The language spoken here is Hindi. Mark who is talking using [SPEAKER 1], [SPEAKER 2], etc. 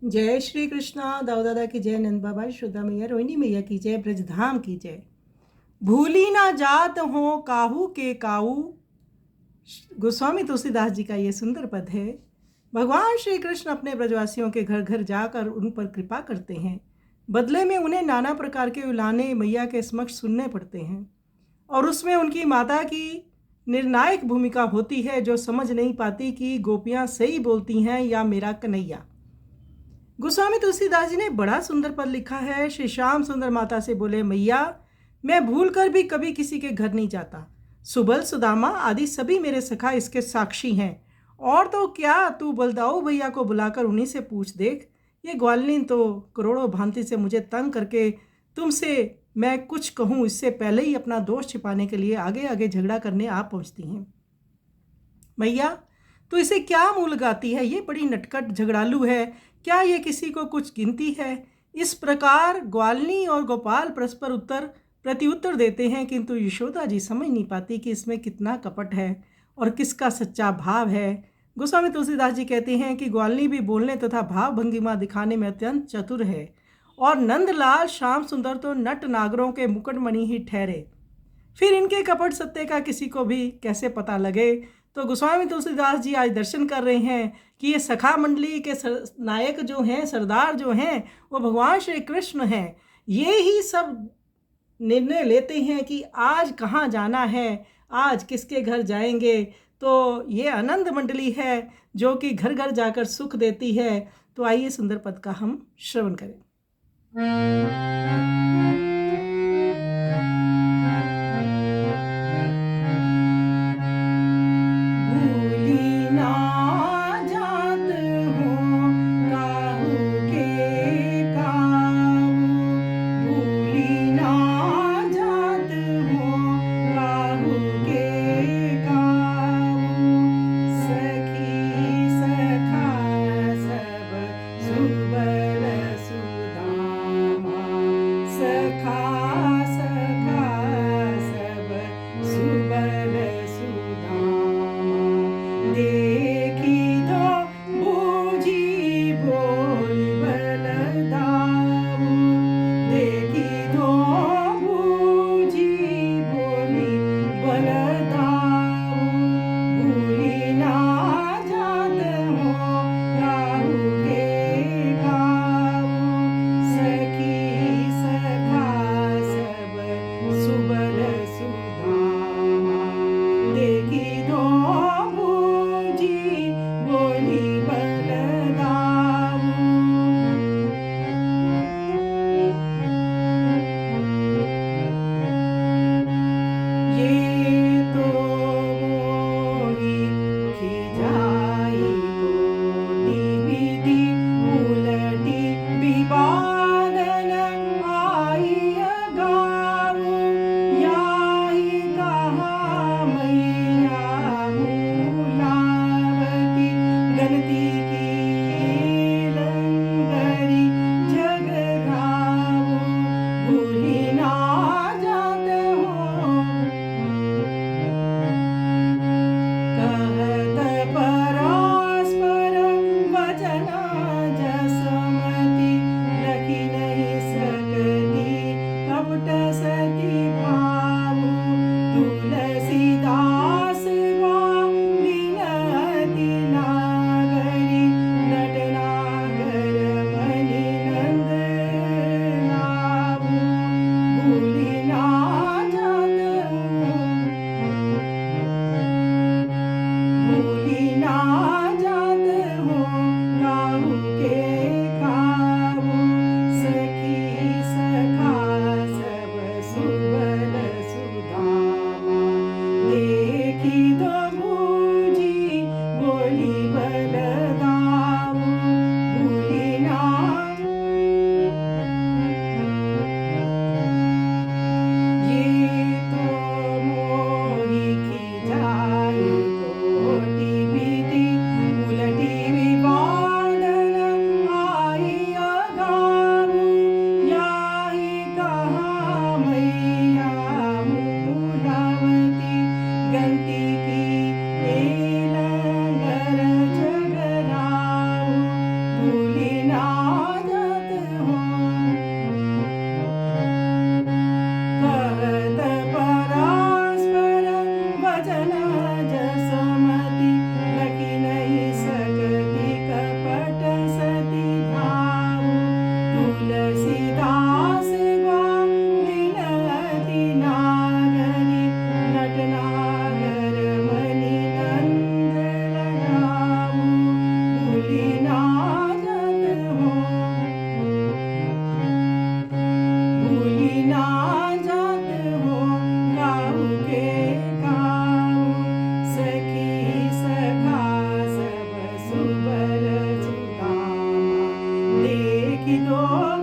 [SPEAKER 1] जय श्री कृष्णा। दाऊ दादा की जय, नंद बाबा, श्रद्धा मैया, रोहिणी मैया की जय, ब्रजधाम की जय। भूली ना जात हो काहू के काऊ। गोस्वामी तुलसीदास जी का ये सुंदर पद है। भगवान श्री कृष्ण अपने ब्रजवासियों के घर घर जाकर उन पर कृपा करते हैं। बदले में उन्हें नाना प्रकार के उलाने मैया के समक्ष सुनने पड़ते हैं और उसमें उनकी माता की निर्णायक भूमिका होती है, जो समझ नहीं पाती कि गोपियाँ सही बोलती हैं या मेरा कन्हैया। गोस्वामी तुलसीदास जी ने बड़ा सुंदर पद लिखा है। श्री श्याम सुंदर माता से बोले, मैया मैं भूल कर भी कभी किसी के घर नहीं जाता। सुबल सुदामा आदि सभी मेरे सखा इसके साक्षी हैं। और तो क्या, तू बलदाऊ भैया को बुलाकर उन्हीं से पूछ देख। ये ग्वालिनी तो करोड़ों भांति से मुझे तंग करके तुमसे मैं कुछ कहूँ इससे पहले ही अपना दोष छिपाने के लिए आगे आगे झगड़ा करने आ पहुँचती हैं। मैया तो इसे क्या मुँह लगाती है, ये बड़ी नटखट झगड़ालू है, क्या ये किसी को कुछ गिनती है। इस प्रकार ग्वालिनी और गोपाल परस्पर प्रत्युत्तर देते हैं, किंतु यशोदा जी समझ नहीं पाती कि इसमें कितना कपट है और किसका सच्चा भाव है। गोस्वामी तुलसीदास जी कहते हैं कि ग्वालिनी भी बोलने तथा भाव भंगिमा दिखाने में अत्यंत चतुर है और नंदलाल श्याम सुंदर तो नट नागरों के मुकुटमणि ही ठहरे। फिर इनके कपट सत्य का किसी को भी कैसे पता लगे। तो गोस्वामी तुलसीदास जी आज दर्शन कर रहे हैं कि ये सखा मंडली के नायक जो हैं, सरदार जो हैं, वो भगवान श्री कृष्ण हैं। ये ही सब निर्णय लेते हैं कि आज कहाँ जाना है, आज किसके घर जाएंगे। तो ये आनंद मंडली है जो कि घर घर जाकर सुख देती है। तो आइए सुंदर पद का हम श्रवण करें। की दो